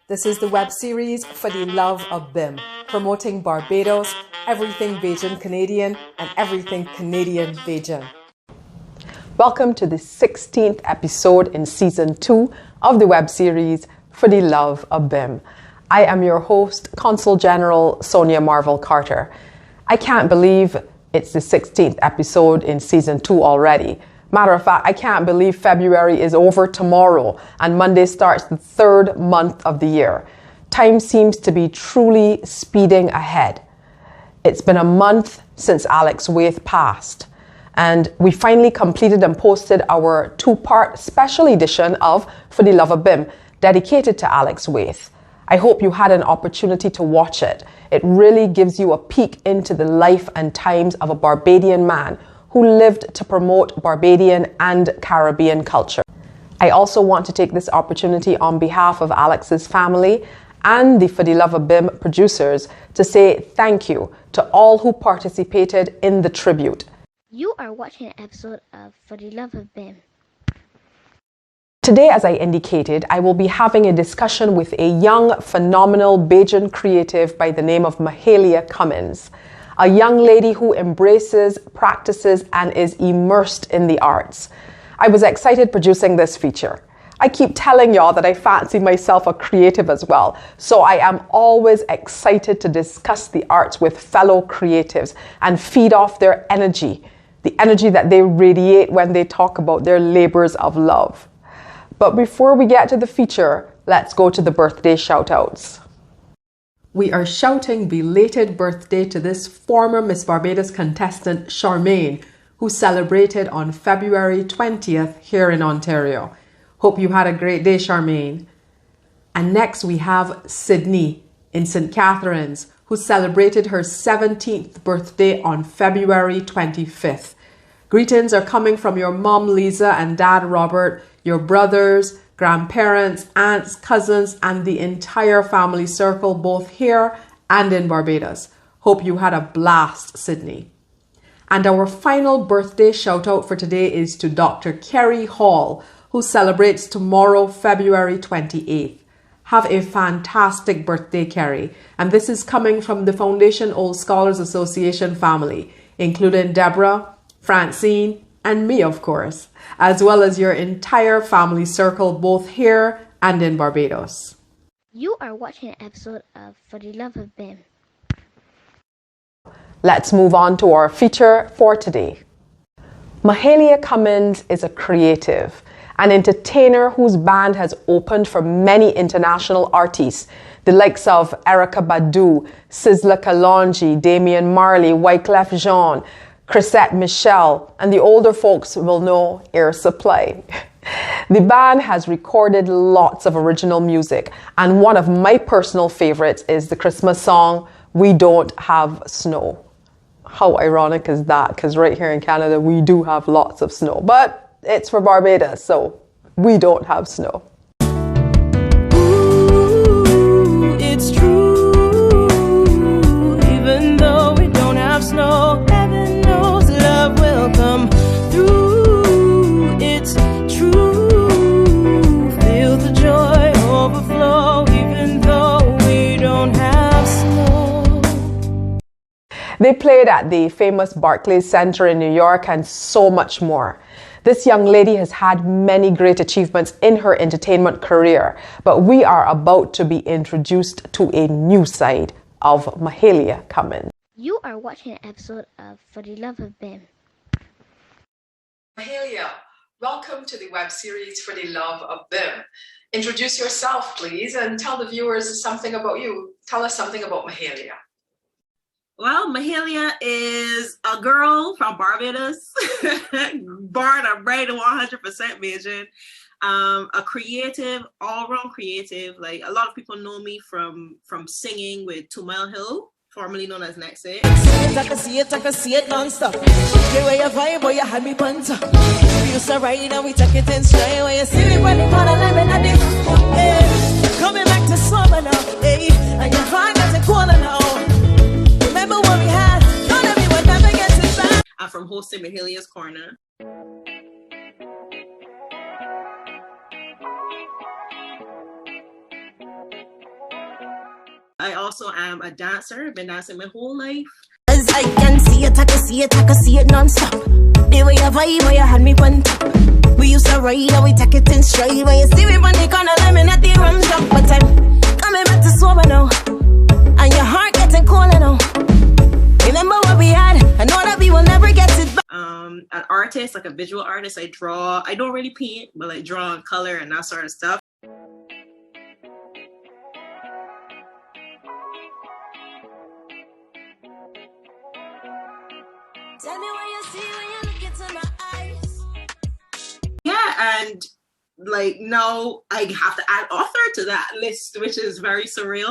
This is the web series For the Love of BIM, promoting Barbados, everything Bajan Canadian, and everything Canadian Bajan. Welcome to the 16th episode in Season 2 of the web series For the Love of BIM. I am your host, Consul General Sonia Marvel Carter. I can't believe it's the 16th episode in Season 2 already. Matter of fact, I can't believe February is over tomorrow and Monday starts the third month of the year. Time seems to be truly speeding ahead. It's been a month since Alex Waith passed, and we finally completed and posted our two-part special edition of For the Love of BIM, dedicated to Alex Waith. I hope you had an opportunity to watch it. It really gives you a peek into the life and times of a Barbadian man who lived to promote Barbadian and Caribbean culture. I also want to take this opportunity on behalf of Alex's family and the For the Love of BIM producers to say thank you to all who participated in the tribute. You are watching an episode of For the Love of BIM. Today, as I indicated, I will be having a discussion with a young, phenomenal Bajan creative by the name of Mahalia Cummins, a young lady who embraces, practices, and is immersed in the arts. I was excited producing this feature. I keep telling y'all that I fancy myself a creative as well, so I am always excited to discuss the arts with fellow creatives and feed off their energy, the energy that they radiate when they talk about their labors of love. But before we get to the feature, let's go to the birthday shout-outs. We are shouting belated birthday to this former Miss Barbados contestant, Charmaine, who celebrated on February 20th here in Ontario. Hope you had a great day, Charmaine. And next we have Sydney in St. Catharines, who celebrated her 17th birthday on February 25th. Greetings are coming from your mom, Lisa, and dad, Robert, your brothers, grandparents, aunts, cousins, and the entire family circle, both here and in Barbados. Hope you had a blast, Sydney. And our final birthday shout out for today is to Dr. Kerry Hall, who celebrates tomorrow, February 28th. Have a fantastic birthday, Kerry. And this is coming from the Foundation Old Scholars Association family, including Deborah, Francine, and me, of course, as well as your entire family circle, both here and in Barbados. You are watching an episode of For the Love of BIM. Let's move on to our feature for today. Mahalia Cummins is a creative, an entertainer whose band has opened for many international artists, the likes of Erykah Badu, Sizzla Kalonji, Damian Marley, Wyclef Jean, Chrisette Michelle, and the older folks will know Air Supply. The band has recorded lots of original music, and one of my personal favorites is the Christmas song, We Don't Have Snow. How ironic is that? Because right here in Canada, we do have lots of snow, but it's for Barbados, so we don't have snow. Ooh, it's true, even though we don't have snow. Love will come through. It's true. Feel the joy overflow, even though we don't have snow. They played at the famous Barclays Center in New York and so much more. This young lady has had many great achievements in her entertainment career, but we are about to be introduced to a new side of Mahalia Cummins. You are watching an episode of For the Love of BIM. Mahalia, welcome to the web series For the Love of BIM. Introduce yourself, please, and tell the viewers something about you. Tell us something about Mahalia. Well, Mahalia is a girl from Barbados, born and bred 100% Bajan. A creative, all-round creative. Like a lot of people know me from singing with 2 Mile Hill, formerly known as Next It. I can see it non-stop. The way you vibe, boy, you had me panta. We used to ride and we take it in stride. When you see me running on a lemon at the coming back to summer now, hey. And you find at the corner now. Remember what we had? Don't everyone never gets it back. I'm from hosting Mahalia's Corner. I also am a dancer. I've been dancing my whole life. As I can see it, I can see it, I can see it non-stop. The way you vibe, where you had me on top. We used to ride and we take it in stride. When you see me on the corner, let me not the rum drop. But I'm coming back to sober now, and your heart getting colder now. Remember what we had, I know that we will never get it back. An artist, like a visual artist. I draw. I don't really paint, but like draw and color and that sort of stuff. Tell me what you see when you look into my eyes. Yeah, and like now I have to add author to that list, which is very surreal.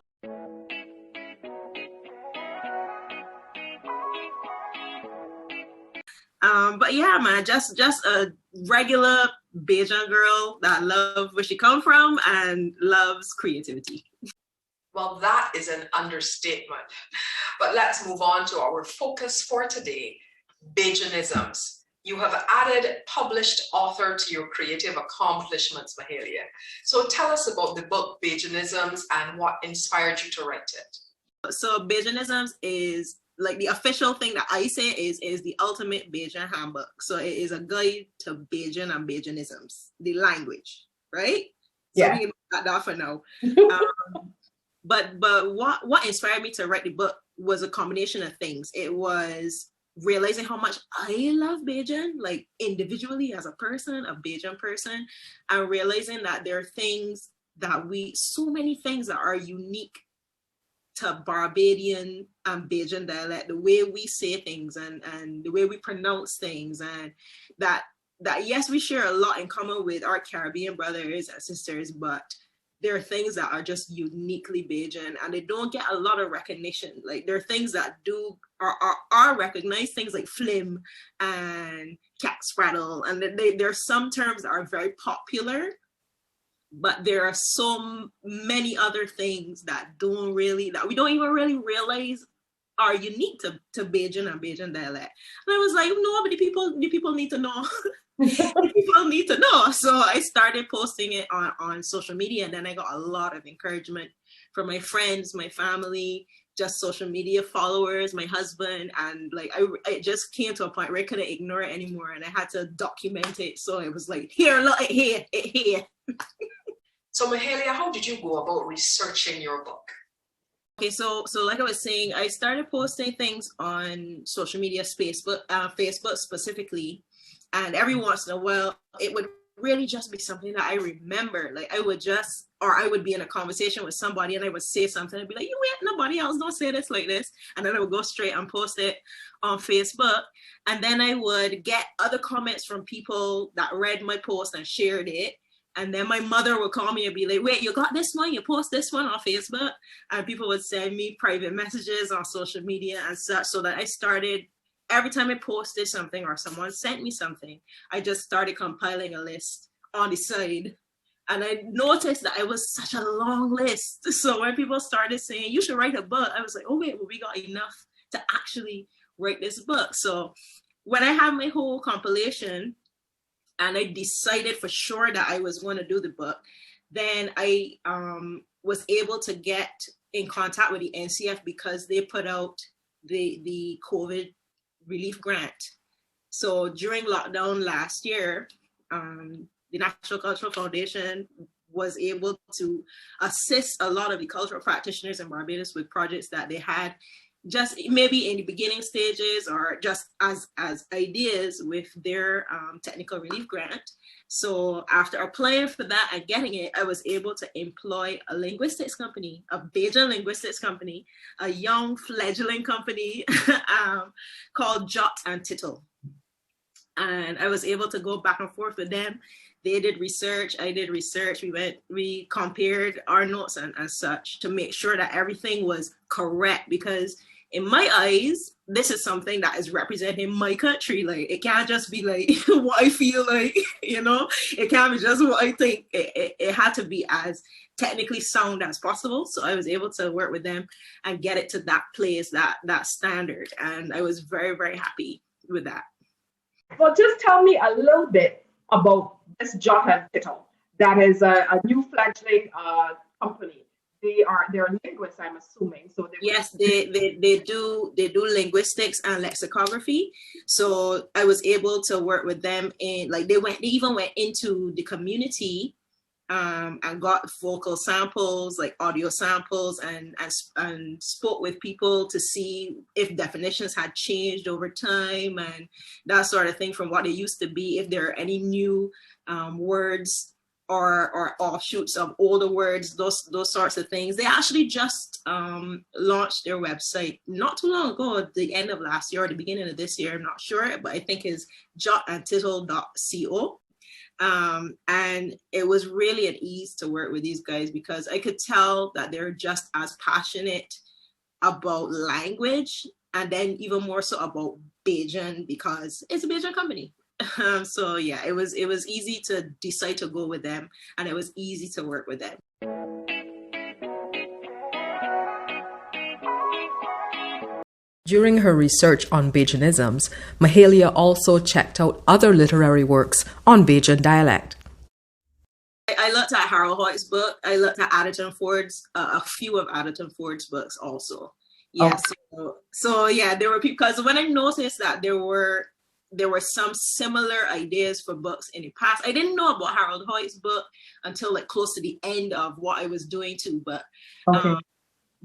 But yeah, man, just a regular Bajan girl that loves where she come from and loves creativity. Well, that is an understatement. But let's move on to our focus for today, Bajanisms. You have added published author to your creative accomplishments, Mahalia. So tell us about the book Bajanisms and what inspired you to write it. So Bajanisms is like the official thing that I say is the ultimate Bajan handbook. So it is a guide to Bajan and Bajanisms, the language, right? So we can make that for now. But what inspired me to write the book was a combination of things. It was realizing how much I love Bajan, like individually as a person, a Bajan person, and realizing that there are things that so many things that are unique to Barbadian and Bajan dialect, the way we say things and the way we pronounce things, and that yes, we share a lot in common with our Caribbean brothers and sisters, but there are things that are just uniquely Bajan and they don't get a lot of recognition. Like there are things that are recognized, things like flim and cat spraddle, and there are some terms that are very popular, but there are so many other things that we don't even really realize are unique to Bajan and Bajan dialect. And I was like, no, but the people need to know. People need to know. So I started posting it on social media, and then I got a lot of encouragement from my friends, my family, just social media followers, my husband, and like I just came to a point where I couldn't ignore it anymore, and I had to document it. So it was like, here, look, here. So Mahalia, how did you go about researching your book? Okay, so like I was saying, I started posting things on social media, Facebook specifically, and every once in a while, it would really just be something that I remember. Like I would be in a conversation with somebody and I would say something and be like, you wait, nobody else don't say this like this. And then I would go straight and post it on Facebook. And then I would get other comments from people that read my post and shared it. And then my mother would call me and be like, wait, you got this one? You post this one on Facebook? And people would send me private messages on social media and such, so that I started, every time I posted something or someone sent me something, I just started compiling a list on the side. And I noticed that it was such a long list. So when people started saying, you should write a book, I was like, oh wait, well, we got enough to actually write this book. So when I had my whole compilation, and I decided for sure that I was going to do the book, then I was able to get in contact with the NCF because they put out the COVID relief grant. So during lockdown last year, the National Cultural Foundation was able to assist a lot of the cultural practitioners in Barbados with projects that they had just maybe in the beginning stages or just as ideas with their technical relief grant. So after applying for that and getting it, I was able to employ a linguistics company, a Bajan linguistics company, a young fledgling company called Jot and Tittle. And I was able to go back and forth with them. They did research, I did research. We compared our notes and such to make sure that everything was correct, because in my eyes, this is something that is representing my country. Like, it can't just be like what I feel like, you know, it can't be just what I think. It had to be as technically sound as possible. So I was able to work with them and get it to that place, that standard. And I was very, very happy with that. Well, just tell me a little bit about this Jot and Tittle. That is a new fledgling company. they're linguists, I'm assuming. So yes, they do linguistics and lexicography. So I was able to work with them in, like, they even went into the community and got vocal samples, like audio samples, and spoke with people to see if definitions had changed over time and that sort of thing from what they used to be, if there are any new words or offshoots of older words, those sorts of things. They actually just launched their website not too long ago, at the end of last year or the beginning of this year, I'm not sure, but I think it's untitled.co. And it was really an ease to work with these guys because I could tell that they're just as passionate about language, and then even more so about Bajan because it's a Bajan company. So yeah, it was easy to decide to go with them, and it was easy to work with them. During her research on Bajanisms, Mahalia also checked out other literary works on Bajan dialect. I looked at Harold Hoyt's book. I looked at Addington Ford's, a few of Addington Ford's books also. Yeah, so yeah, there were people, because when I noticed that there were some similar ideas for books in the past. I didn't know about Harold Hoyt's book until like close to the end of what I was doing too, but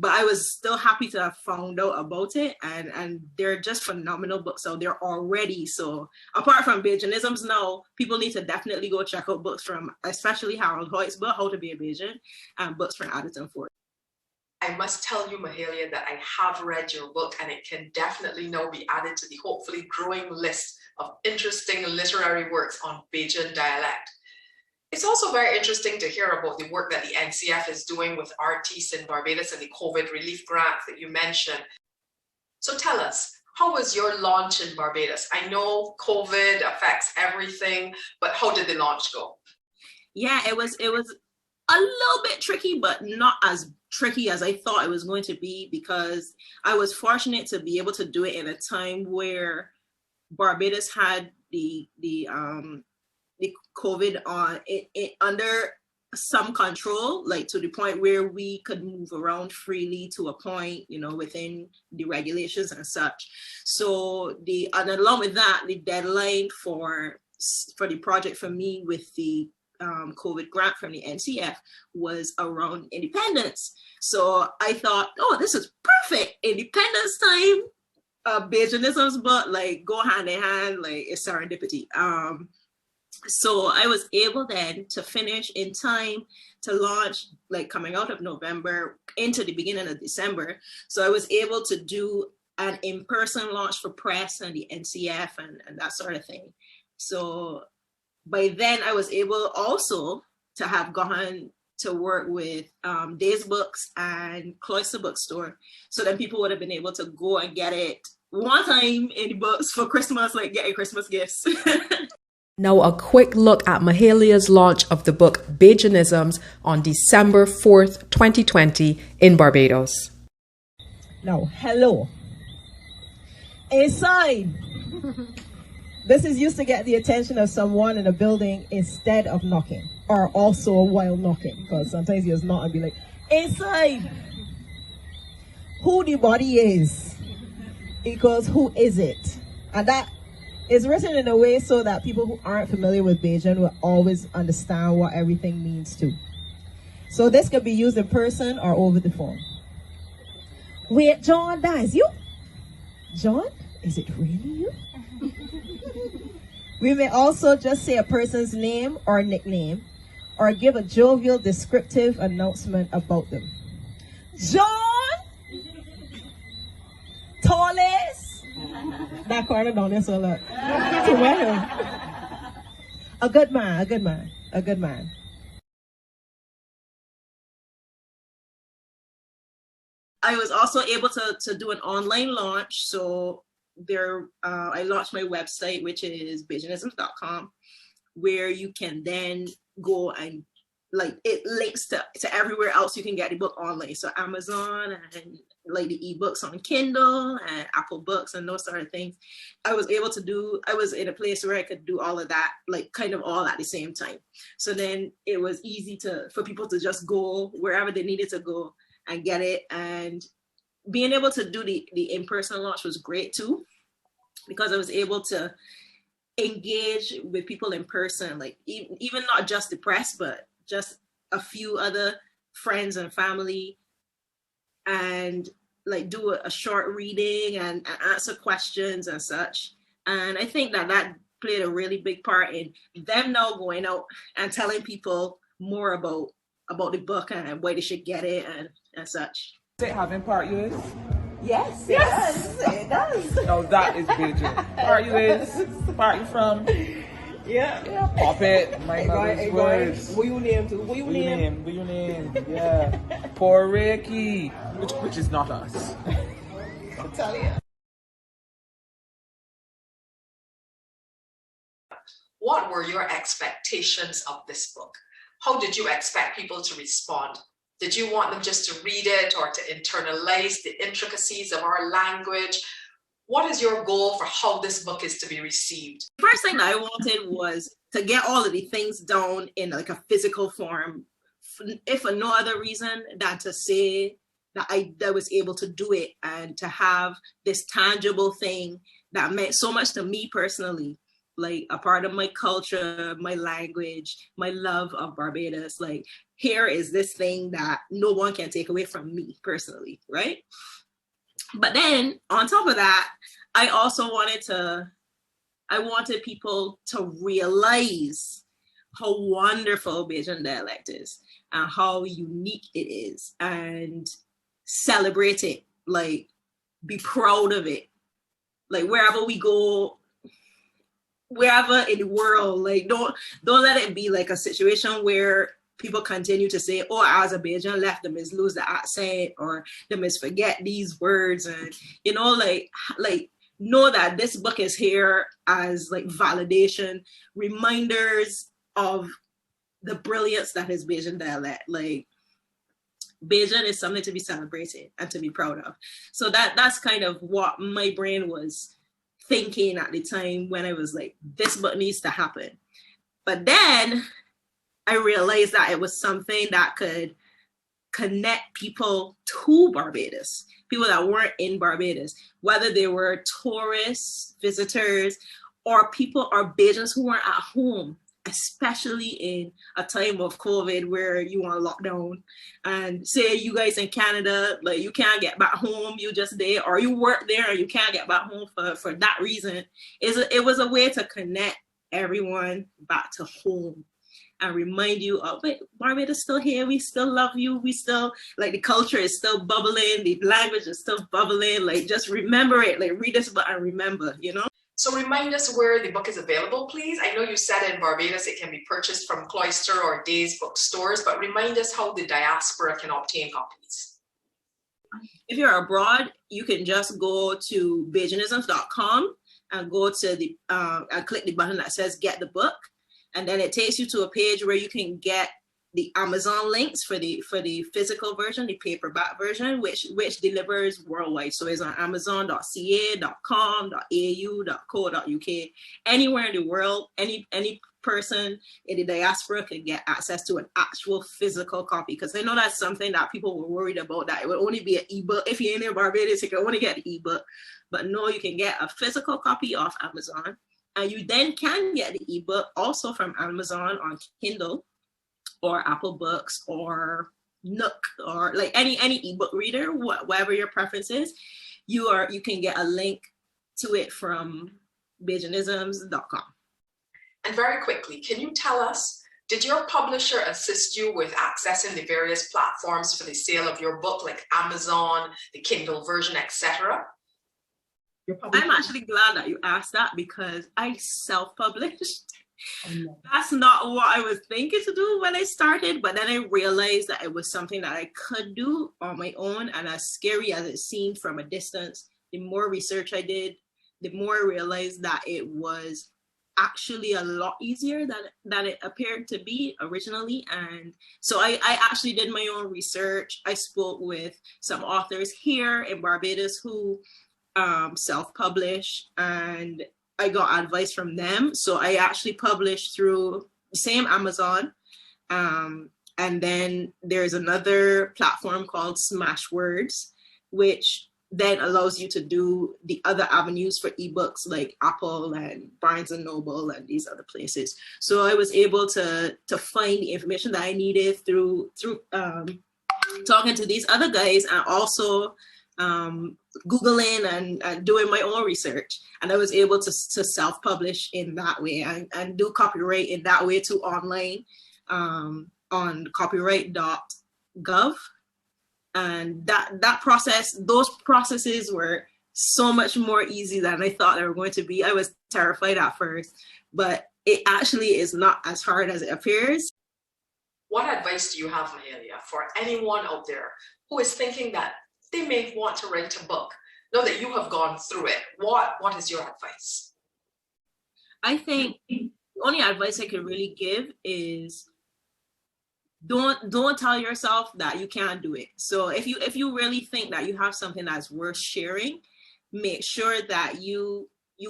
I was still happy to have found out about it, and they're just phenomenal books out there already. So apart from Bajanisms now, people need to definitely go check out books from, especially Harold Hoyt's book, How to Be a Bajan, and books from Addington Ford. I must tell you, Mahalia, that I have read your book, and it can definitely now be added to the hopefully growing list of interesting literary works on Bajan dialect. It's also very interesting to hear about the work that the NCF is doing with artists in Barbados and the COVID relief grants that you mentioned. So tell us, how was your launch in Barbados? I know COVID affects everything, but how did the launch go? Yeah, it was a little bit tricky, but not as tricky as I thought it was going to be, because I was fortunate to be able to do it in a time where Barbados had the COVID on it under some control, like to the point where we could move around freely to a point, within the regulations and such. So and along with that, the deadline for the project for me with the COVID grant from the NCF was around independence. So I thought, oh, this is perfect, independence time. Bajanisms, but like go hand in hand, like it's serendipity. So I was able then to finish in time to launch, like coming out of November into the beginning of December. So I was able to do an in-person launch for press and the NCF and that sort of thing. So by then I was able also to have gone to work with Days Books and Cloister Bookstore. So then people would have been able to go and get it one time in the books for Christmas, like getting Christmas gifts. Now a quick look at Mahalia's launch of the book Bajanisms on December 4th, 2020 in Barbados. Now, hello. Inside. This is used to get the attention of someone in a building instead of knocking, or also while knocking, because sometimes you just knock and be like, inside. Who the body is equals who is it. And that is written in a way so that people who aren't familiar with Bajan will always understand what everything means too. So this can be used in person or over the phone. Wait, John, that is you? John, is it really you? We may also just say a person's name or nickname, or give a jovial descriptive announcement about them. John! Tallest! That corner down there, so look. A good man, a good man, a good man. I was also able to do an online launch. So I launched my website, which is Bajanisms.com, where you can then go and like it links to everywhere else you can get the book online. So Amazon and like the ebooks on Kindle and Apple Books and those sort of things. I was in a place where I could do all of that, like kind of all at the same time. So then it was easy for people to just go wherever they needed to go and get it. And being able to do the in-person launch was great too, because I was able to engage with people in person, like even not just the press, but just a few other friends and family, and like do a short reading and answer questions and such. And I think that played a really big part in them now going out and telling people more about the book and why they should get it and such. Is it having part Ulis? Yes, it does. No, that is Beijing. Part Ulis, part you from? Yeah. Pop it, my mother's words. What you name to? What you name? Yeah. Poor Reiki, which is not us. I'll tell you. What were your expectations of this book? How did you expect people to respond? Did you want them just to read it or to internalize the intricacies of our language? What is your goal for how this book is to be received? First thing that I wanted was to get all of the things down in like a physical form, if for no other reason than to say that I was able to do it and to have this tangible thing that meant so much to me personally, like a part of my culture, my language, my love of Barbados. Like, here is this thing that no one can take away from me personally, right? But then on top of that, I also wanted people to realize how wonderful Bajan dialect is and how unique it is, and celebrate it, like be proud of it. Like wherever we go, wherever in the world, like don't let it be like a situation where people continue to say, oh, Azerbaijan left, them is lose the accent, or them is forget these words. And, you know, like know that this book is here as like validation, reminders of the brilliance that is Bajan dialect. Like Bajan is something to be celebrated and to be proud of. So that's kind of what my brain was thinking at the time when I was like, this book needs to happen. But then I realized that it was something that could connect people to Barbados, people that weren't in Barbados, whether they were tourists, visitors, or people or Bajans who weren't at home, especially in a time of COVID where you on lockdown. And say you guys in Canada, like you can't get back home, you just there, or you work there and you can't get back home for that reason. It was a way to connect everyone back to home and remind you, oh, wait, Barbados is still here. We still love you. We still, like, the culture is still bubbling. The language is still bubbling. Like, just remember it. Like, read this book and remember, you know? So remind us where the book is available, please. I know you said in Barbados it can be purchased from Cloister or Days bookstores, but remind us how the diaspora can obtain copies. If you're abroad, you can just go to Bajanisms.com and go to the, and click the button that says get the book. And then it takes you to a page where you can get the Amazon links for the physical version, the paperback version, which delivers worldwide. So it's on Amazon.ca, .com, .au, .co.uk. Anywhere in the world, any person in the diaspora can get access to an actual physical copy. Because I know that's something that people were worried about, that it would only be an ebook. If you're in Barbados, you can only get the ebook. But no, you can get a physical copy off Amazon. And you then can get the ebook also from Amazon on Kindle or Apple Books or Nook, or like any ebook reader, whatever your preference is. You can get a link to it from Bajanisms.com. And very quickly, can you tell us, did your publisher assist you with accessing the various platforms for the sale of your book, like Amazon, the Kindle version, etc.? I'm actually glad that you asked that, because I self-published. That's not what I was thinking to do when I started, but then I realized that it was something that I could do on my own. And as scary as it seemed from a distance, the more research I did, the more I realized that it was actually a lot easier than it appeared to be originally. And so I actually did my own research. I spoke with some authors here in Barbados who self-publish, and I got advice from them. So I actually published through the same Amazon. And then there's another platform called Smashwords, which then allows you to do the other avenues for ebooks like Apple and Barnes and Noble and these other places. So I was able to find the information that I needed through talking to these other guys, and also Googling and doing my own research. And I was able to self-publish in that way and do copyright in that way too, online on copyright.gov. And that process, those processes were so much more easy than I thought they were going to be. I was terrified at first, but it actually is not as hard as it appears. What advice do you have, Mahalia, for anyone out there who is thinking that they may want to write a book? Know that you have gone through it. What is your advice? I think the only advice I could really give is don't tell yourself that you can't do it. So if you really think that you have something that's worth sharing, make sure that you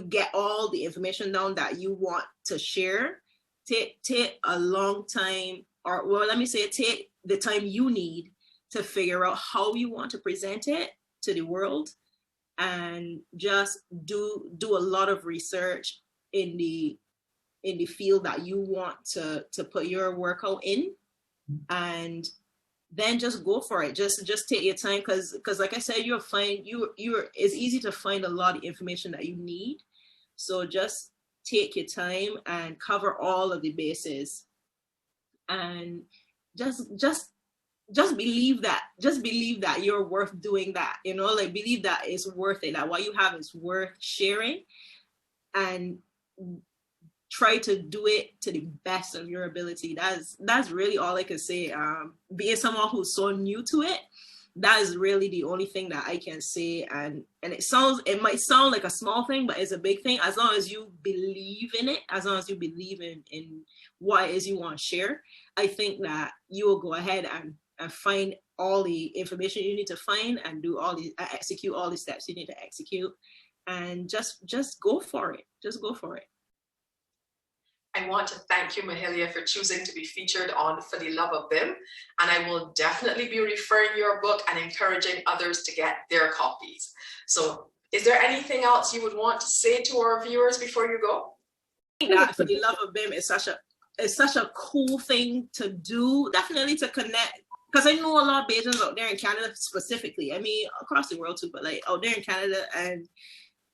get all the information down that you want to share. Take a long time, or well, let me say, take the time you need to figure out how you want to present it to the world, and just do a lot of research in the field that you want to put your work out in. And then just go for it. Just take your time, because like I said, you'll find it's easy to find a lot of information that you need. So just take your time and cover all of the bases, and just believe that you're worth doing that, like believe that it's worth it, that what you have is worth sharing, and try to do it to the best of your ability. That's really all I can say. Being someone who's so new to it, that is really the only thing that I can say. And it might sound like a small thing, but it's a big thing. As long as you believe in it, as long as you believe in what it is you want to share, I think that you will go ahead and find all the information you need to find, and do execute all the steps you need to execute, and just go for it. Just go for it. I want to thank you, Mahalia, for choosing to be featured on For the Love of BIM, and I will definitely be referring your book and encouraging others to get their copies. So is there anything else you would want to say to our viewers before you go? That For the Love of BIM is such a cool thing to do, definitely to connect, because I know a lot of Bajans out there in Canada specifically, I mean across the world too, but like out there in Canada, and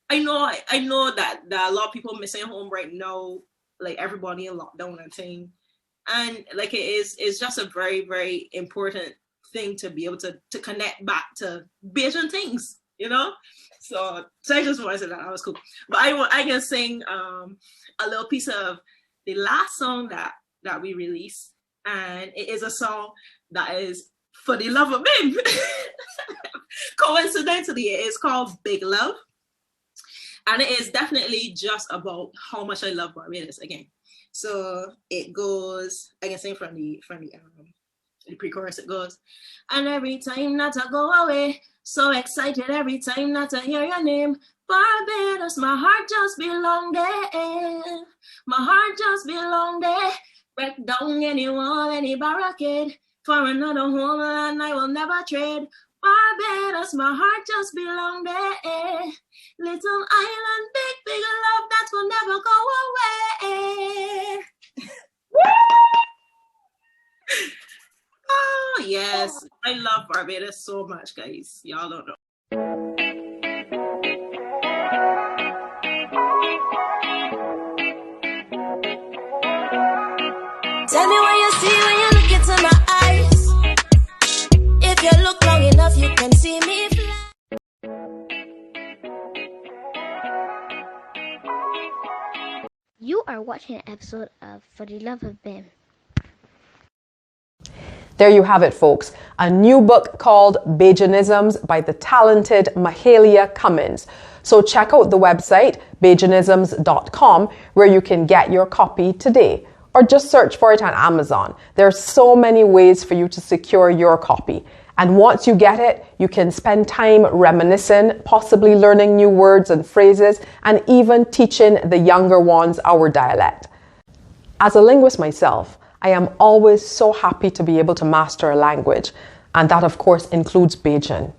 I know that a lot of people missing home right now, like everybody in lockdown and thing, and like it's just a very, very important thing to be able to connect back to Bajan things, so I just wanted to say that was cool. But I can sing a little piece of the last song that we released, and it is a song that is For the Love of BIM. Coincidentally, it is called Big Love. And it is definitely just about how much I love Barbados again. So it goes, I can sing from the pre-chorus. It goes, and every time that I go away, so excited every time that I hear your name, Barbados, my heart just belong there. My heart just belong there. Break down any wall, any barricade, for another homeland I will never trade. Barbados, my heart just belong there. Little island, big love that will never go away. Oh yes, I love Barbados so much, guys. Y'all don't know. Tell me what you see when you look into my eyes. If you look long enough, you can see me fly. You are watching an episode of For the Love of BIM. There you have it, folks. A new book called Bajanisms by the talented Mahalia Cummins. So check out the website, bajanisms.com, where you can get your copy today. Or just search for it on Amazon. There are so many ways for you to secure your copy. And once you get it, you can spend time reminiscing, possibly learning new words and phrases, and even teaching the younger ones our dialect. As a linguist myself, I am always so happy to be able to master a language, and that of course includes Bajan.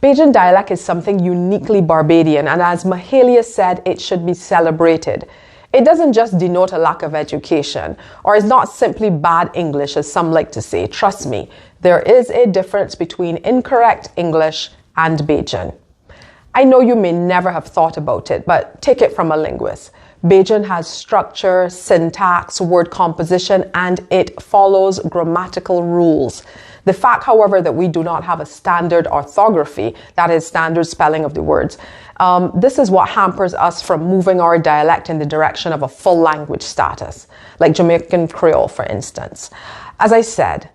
Bajan dialect is something uniquely Barbadian, and as Mahalia said, it should be celebrated. It doesn't just denote a lack of education, or is not simply bad English, as some like to say. Trust me, there is a difference between incorrect English and Bajan. I know you may never have thought about it, but take it from a linguist. Bajan has structure, syntax, word composition, and it follows grammatical rules. The fact, however, that we do not have a standard orthography, that is standard spelling of the words, this is what hampers us from moving our dialect in the direction of a full language status, like Jamaican Creole, for instance. As I said,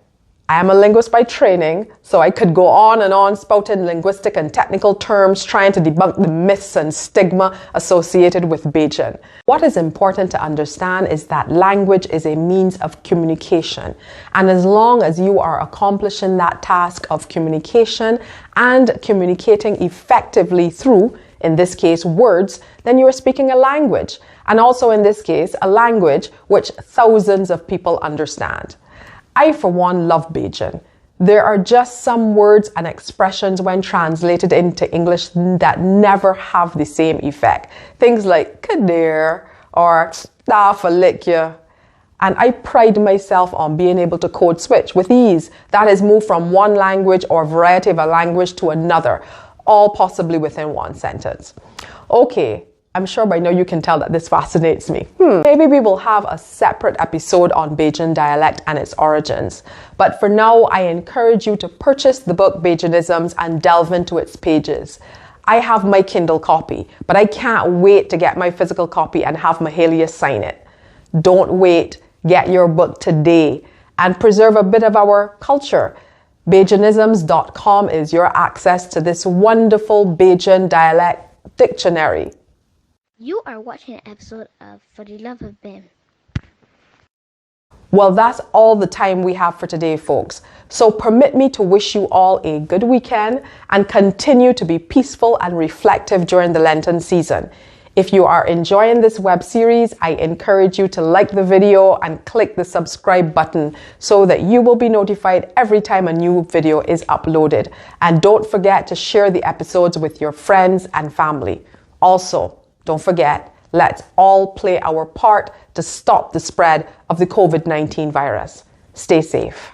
I am a linguist by training, so I could go on and on spouting linguistic and technical terms, trying to debunk the myths and stigma associated with Bajan. What is important to understand is that language is a means of communication. And as long as you are accomplishing that task of communication and communicating effectively through, in this case, words, then you are speaking a language. And also in this case, a language which thousands of people understand. I, for one, love Bajan. There are just some words and expressions when translated into English that never have the same effect. Things like kadir or stafalikya. And I pride myself on being able to code switch with ease. That is, move from one language or variety of a language to another, all possibly within one sentence. Okay. I'm sure by now you can tell that this fascinates me. Maybe we will have a separate episode on Bajan dialect and its origins. But for now, I encourage you to purchase the book Bajanisms and delve into its pages. I have my Kindle copy, but I can't wait to get my physical copy and have Mahalia sign it. Don't wait. Get your book today and preserve a bit of our culture. Bajanisms.com is your access to this wonderful Bajan dialect dictionary. You are watching an episode of For the Love of BIM. Well, that's all the time we have for today, folks. So permit me to wish you all a good weekend and continue to be peaceful and reflective during the Lenten season. If you are enjoying this web series, I encourage you to like the video and click the subscribe button so that you will be notified every time a new video is uploaded. And don't forget to share the episodes with your friends and family. Also, don't forget, let's all play our part to stop the spread of the COVID-19 virus. Stay safe.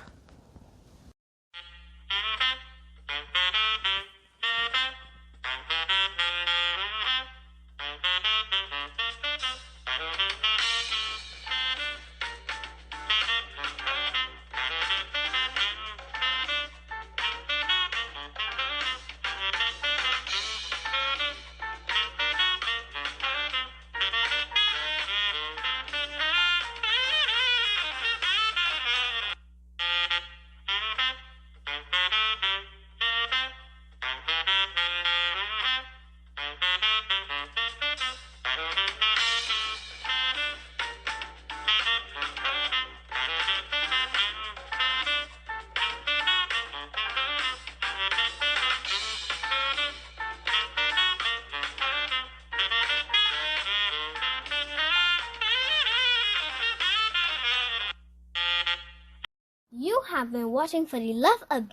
You have been watching For the Love of